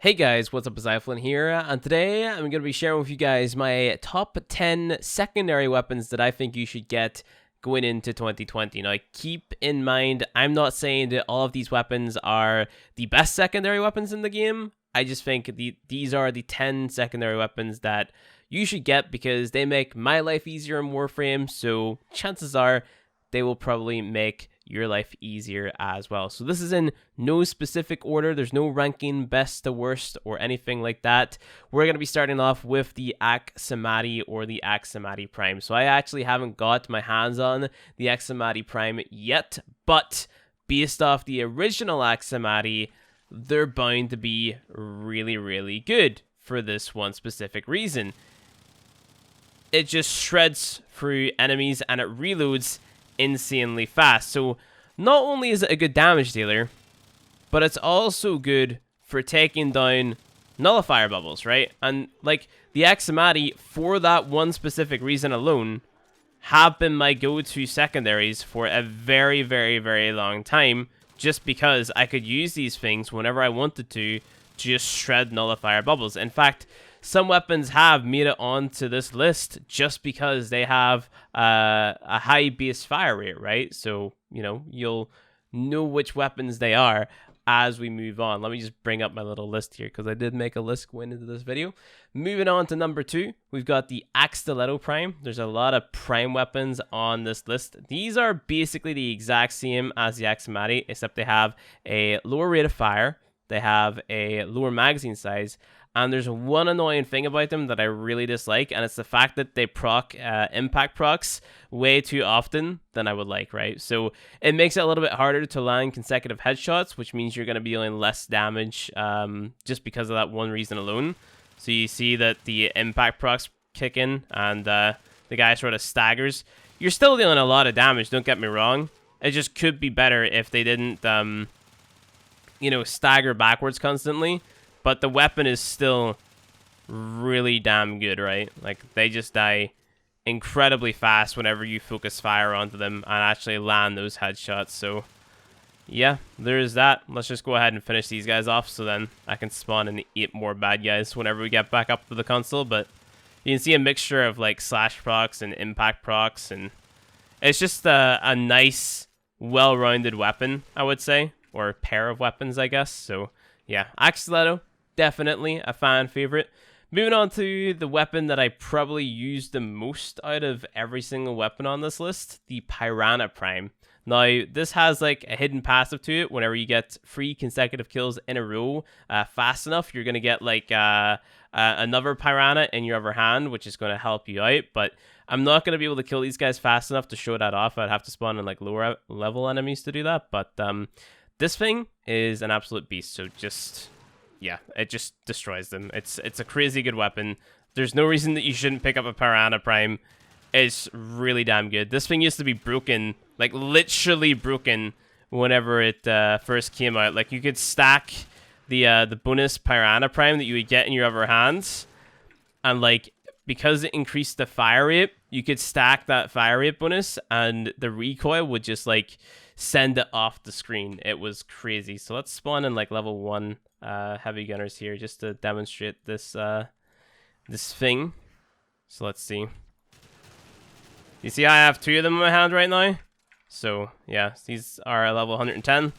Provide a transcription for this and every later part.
Hey guys, what's up? It's Iflin here, and today I'm going to be sharing with you guys my top 10 secondary weapons that I think you should get going into 2020. Now, keep in mind, I'm not saying that all of these weapons are the best secondary weapons in the game. I just think these are the 10 secondary weapons that you should get because they make my life easier in Warframe, so chances are they will probably make your life easier as well. So this is in no specific order. There's no ranking best to worst or anything like that. We're going to be starting off with the Axe Amati or the Axe Amati Prime. So I actually haven't got my hands on the Axe Amati Prime yet, but based off the original Axe Amati, they're bound to be really, really good for this one specific reason. It just shreds through enemies and it reloads insanely fast. So not only is it a good damage dealer, but it's also good for taking down nullifier bubbles, right? And like the Axe Amati, for that one specific reason alone, have been my go-to secondaries for a very, very, very long time, just because I could use these things whenever I wanted to just shred nullifier bubbles. In fact, some weapons have made it onto this list just because they have a high base fire rate, right? So, you know, you'll know which weapons they are as we move on. Let me just bring up my little list here because I did make a list going into this video. Moving on to number 2, we've got the Axe Stiletto Prime. There's a lot of prime weapons on this list. These are basically the exact same as the Axe Amati, except they have a lower rate of fire, they have a lower magazine size, and there's one annoying thing about them that I really dislike, and it's the fact that they proc impact procs way too often than I would like, right? So it makes it a little bit harder to land consecutive headshots, which means you're going to be dealing less damage just because of that one reason alone. So you see that the impact procs kick in, and the guy sort of staggers. You're still dealing a lot of damage, don't get me wrong. It just could be better if they didn't, you know, stagger backwards constantly. But the weapon is still really damn good, right? Like, they just die incredibly fast whenever you focus fire onto them and actually land those headshots. So, yeah, there's that. Let's just go ahead and finish these guys off so then I can spawn in 8 more bad guys whenever we get back up to the console. But you can see a mixture of, like, slash procs and impact procs. And it's just a nice, well-rounded weapon, I would say. Or pair of weapons, I guess. So, yeah, Axe Stiletto. Definitely a fan favorite. Moving on to the weapon that I probably use the most out of every single weapon on this list, the Piranha Prime. Now, this has like a hidden passive to it. Whenever you get 3 consecutive kills in a row fast enough, you're going to get like another Piranha in your other hand, which is going to help you out. But I'm not going to be able to kill these guys fast enough to show that off. I'd have to spawn in like lower level enemies to do that. But this thing is an absolute beast. So just... yeah, it just destroys them. It's a crazy good weapon. There's no reason that you shouldn't pick up a Piranha Prime. It's really damn good. This thing used to be broken, like literally broken, whenever it first came out. Like you could stack the bonus Piranha Prime that you would get in your other hands, and like because it increased the fire rate, you could stack that fire rate bonus, and the recoil would just like send it off the screen. It was crazy. So let's spawn in like level 1 heavy gunners here just to demonstrate this this thing. So let's see. You see I have 2 of them in my hand right now. So yeah, these are level 110.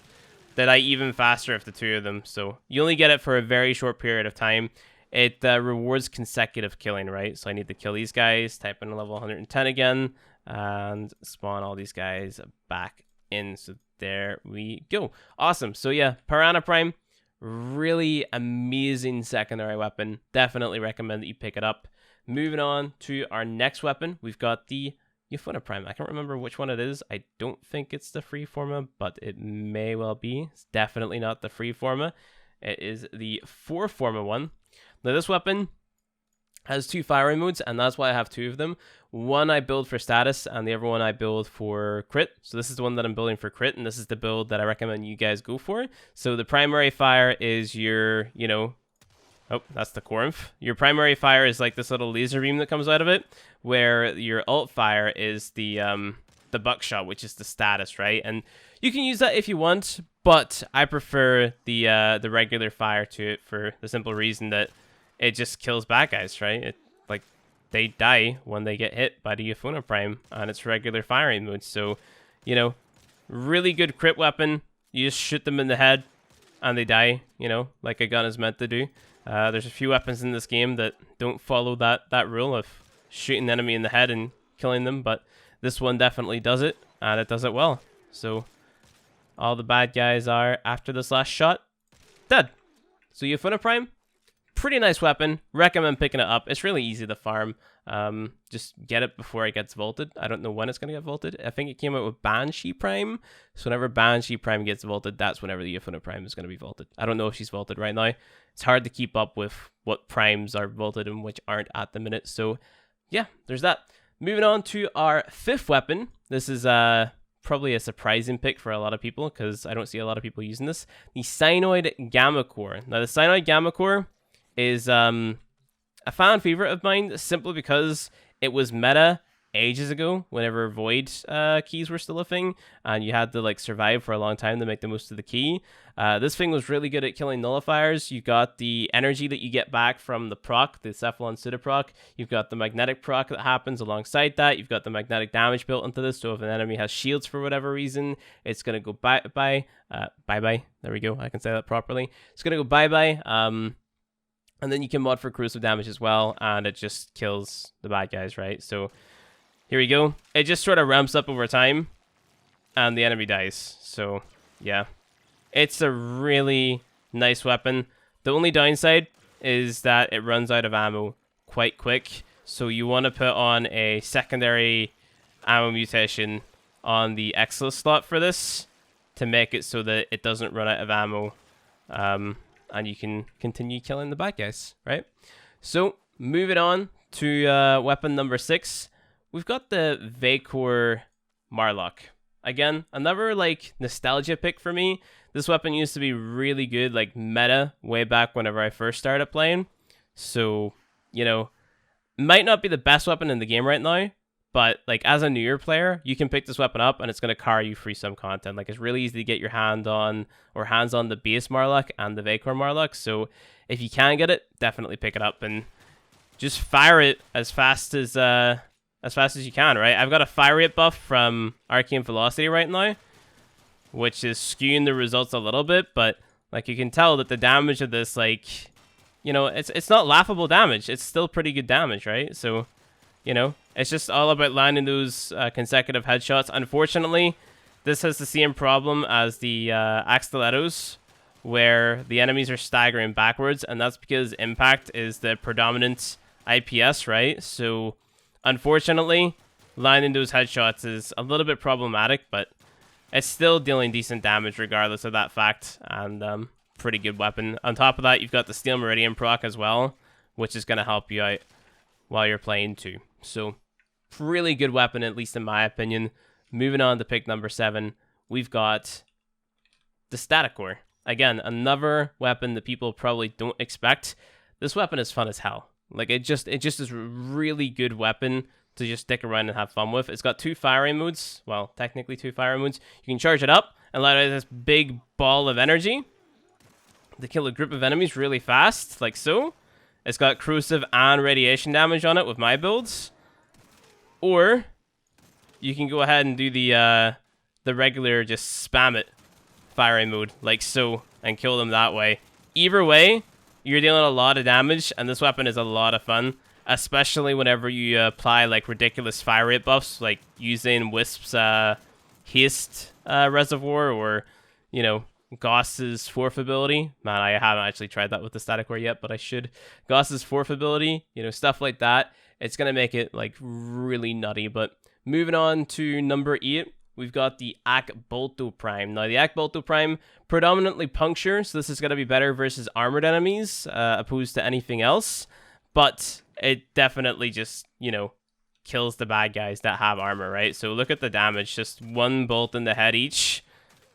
They die even faster if the 2 of them. So you only get it for a very short period of time. It rewards consecutive killing, right? So I need to kill these guys, type in level 110 again, and spawn all these guys back in. So there we go. Awesome. So yeah, Piranha Prime, really amazing secondary weapon. Definitely recommend that you pick it up. Moving on to our next weapon, we've got the Piranha Prime. I can't remember which one it is. I don't think it's the Freeforma, but it may well be. It's definitely not the Freeforma. It is the Warframe one. Now this weapon has 2 firing modes, and that's why I have 2 of them. One I build for status, and the other one I build for crit. So this is the one that I'm building for crit, and this is the build that I recommend you guys go for. So the primary fire is your, you know... oh, that's the Corinth. Your primary fire is like this little laser beam that comes out of it, where your alt fire is the buckshot, which is the status, right? And you can use that if you want, But I prefer the regular fire to it for the simple reason that it just kills bad guys, right? Like they die when they get hit by the Piranha Prime on its regular firing mode. So, you know, really good crit weapon. You just shoot them in the head and they die, you know, like a gun is meant to do. There's a few weapons in this game that don't follow that rule of shooting an enemy in the head and killing them, but this one definitely does it, and it does it well. So all the bad guys are, after this last shot, dead. So Piranha Prime, pretty nice weapon. Recommend picking it up. It's really easy to farm. Just get it before it gets vaulted. I don't know when it's going to get vaulted. I think it came out with Banshee Prime. So whenever Banshee Prime gets vaulted, that's whenever the Piranha Prime is going to be vaulted. I don't know if she's vaulted right now. It's hard to keep up with what primes are vaulted and which aren't at the minute. So yeah, there's that. Moving on to our fifth weapon. This is probably a surprising pick for a lot of people because I don't see a lot of people using this. The Cyanoid Gamma Core. Now the Cyanoid Gamma Core is a fan favorite of mine simply because it was meta ages ago whenever void keys were still a thing and you had to like survive for a long time to make the most of the key. This thing was really good at killing nullifiers. You got the energy that you get back from the proc, the Cephalon Pseudo proc. You've got the magnetic proc that happens alongside that. You've got the magnetic damage built into this, so if an enemy has shields for whatever reason, it's gonna go bye-bye. There we go, I can say that properly. It's gonna go bye-bye. And then you can mod for corrosive damage as well, and it just kills the bad guys, right? So here we go. It just sort of ramps up over time, and the enemy dies. So yeah, it's a really nice weapon. The only downside is that it runs out of ammo quite quick. So you want to put on a secondary ammo mutation on the Exilus slot for this to make it so that it doesn't run out of ammo. And you can continue killing the bad guys, right? So, moving on to weapon number 6. We've got the Vacor Marlock. Again, another, like, nostalgia pick for me. This weapon used to be really good, like, meta, way back whenever I first started playing. So, you know, might not be the best weapon in the game right now, but, like, as a newer player, you can pick this weapon up and it's going to carry you through some content. Like, it's really easy to get your hands on the base Marlock and the Vacor Marlock. So, if you can get it, definitely pick it up and just fire it as fast as you can, right? I've got a fire rate buff from Arcane Velocity right now, which is skewing the results a little bit, but, like, you can tell that the damage of this, like, you know, it's not laughable damage. It's still pretty good damage, right? So, you know, it's just all about landing those consecutive headshots. Unfortunately, this has the same problem as the Axe Stilettos, where the enemies are staggering backwards, and that's because impact is the predominant IPS, right? So, unfortunately, landing those headshots is a little bit problematic, but it's still dealing decent damage regardless of that fact, and pretty good weapon. On top of that, you've got the Steel Meridian proc as well, which is going to help you out while you're playing too. So, really good weapon, at least in my opinion. Moving on to pick number 7, we've got the Static Core. Again, another weapon that people probably don't expect. This weapon is fun as hell. Like, it just is a really good weapon to just stick around and have fun with. It's got 2 firing modes. Well, technically 2 firing modes. You can charge it up and let out this big ball of energy to kill a group of enemies really fast, like so. It's got corrosive and radiation damage on it with my builds. Or you can go ahead and do the regular just spam it firing mode, like so, and kill them that way. Either way, you're dealing a lot of damage, and this weapon is a lot of fun, especially whenever you apply like ridiculous fire rate buffs, like using Wisp's haste reservoir, or, you know, Gauss's fourth ability. Man, I haven't actually tried that with the Static Core yet, but I should. Gauss's fourth ability, you know, stuff like that. It's going to make it, like, really nutty. But moving on to number 8, we've got the Axe Stiletto Prime. Now, the Axe Stiletto Prime, predominantly puncture, so this is going to be better versus armored enemies, opposed to anything else. But it definitely just, you know, kills the bad guys that have armor, right? So look at the damage. Just 1 bolt in the head each.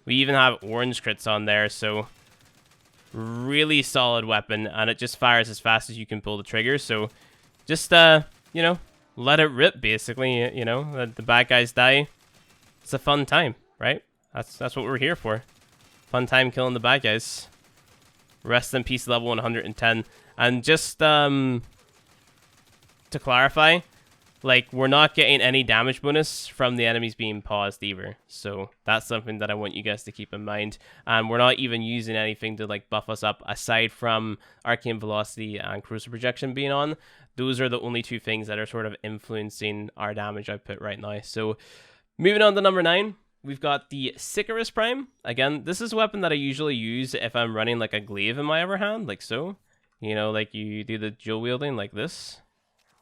We even have orange crits on there, so really solid weapon, and it just fires as fast as you can pull the trigger. So just, you know, let it rip, basically. You know, the bad guys die. It's a fun time, right? That's what we're here for. Fun time killing the bad guys. Rest in peace level 110. And just to clarify, like, we're not getting any damage bonus from the enemies being paused either. So that's something that I want you guys to keep in mind. And we're not even using anything to like buff us up aside from Arcane Velocity and Corrosive Projection being on. Those are the only two things that are sort of influencing our damage output right now. So moving on to number 9, we've got the Secondaries Prime. Again, this is a weapon that I usually use if I'm running like a glaive in my other hand, like so. You know, like you do the dual wielding like this,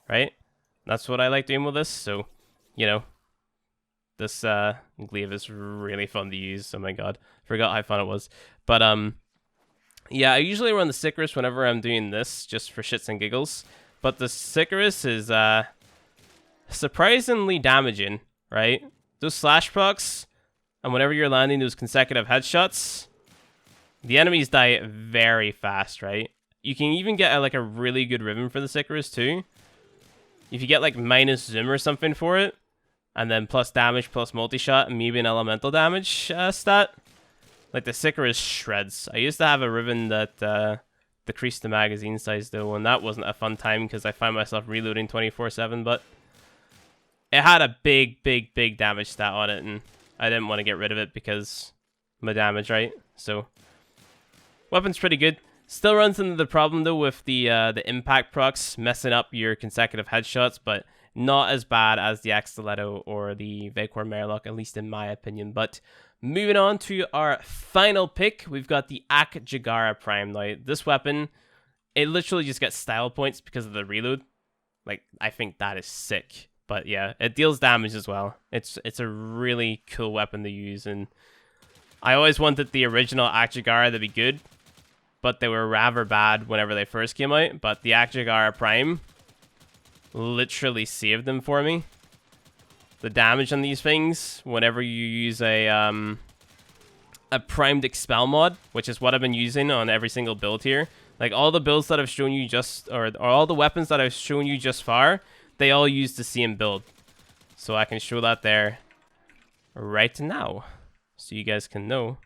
right? That's what I like doing with this, so, you know, this glaive is really fun to use. Oh my god, forgot how fun it was. But, yeah, I usually run the Secondaries whenever I'm doing this, just for shits and giggles. But the Secondaries is, surprisingly damaging, right? Those slash procs, and whenever you're landing those consecutive headshots, the enemies die very fast, right? You can even get, like, a really good ribbon for the Secondaries, too. If you get like minus zoom or something for it, and then plus damage, plus multi-shot, and maybe an elemental damage stat, like the Secondaries shreds. I used to have a ribbon that decreased the magazine size though, and that wasn't a fun time because I found myself reloading 24/7, but it had a big damage stat on it, and I didn't want to get rid of it because my damage, right? So, weapon's pretty good. Still runs into the problem though with the impact procs messing up your consecutive headshots, but not as bad as the Axe Stiletto or the Vacor Merlock, at least in my opinion. But moving on to our final pick, we've got the Axe Jagara Prime. Now, this weapon, it literally just gets style points because of the reload. Like, I think that is sick. But yeah, it deals damage as well. It's a really cool weapon to use, and I always wanted the original Axe Jagara to be good, but they were rather bad whenever they first came out. But the Axe Jagara Prime literally saved them for me. The damage on these things, whenever you use a primed expel mod, which is what I've been using on every single build here. Like all the builds that I've shown you or all the weapons that I've shown you just far, they all use the same build. So I can show that there right now, so you guys can know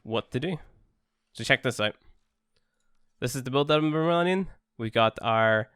what to do. So check this out. This is the build that I've been running. We got our,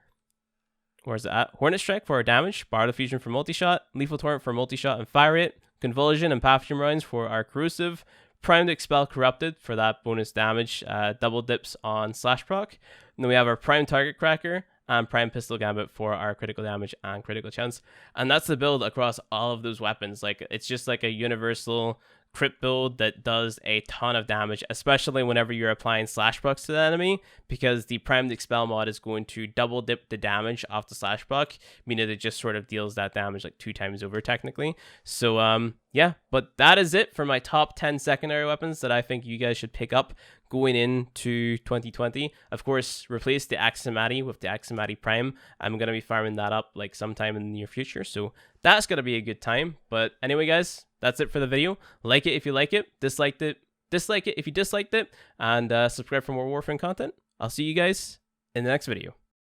where's it at? Hornet Strike for our damage, Bardo Fusion for multi-shot, Lethal Torrent for multi-shot and fire rate, Convulsion and Pathogen rounds for our corrosive, Primed Expel Corrupted for that bonus damage, double dips on slash proc. And then we have our Prime Target Cracker and Prime Pistol Gambit for our critical damage and critical chance. And that's the build across all of those weapons. Like, it's just like a universal crit build that does a ton of damage, especially whenever you're applying slash procs to the enemy, because the Primed Expel mod is going to double dip the damage off the slash proc, meaning it just sort of deals that damage like 2 times over technically. So yeah, but that is it for my top 10 secondary weapons that I think you guys should pick up going into 2020. Of course, replace the Axe Amati with the Axe Amati Prime. I'm going to be farming that up like sometime in the near future, so that's going to be a good time. But anyway, guys, that's it for the video. Like it if you like it, dislike it if you disliked it, and subscribe for more Warframe content. I'll see you guys in the next video.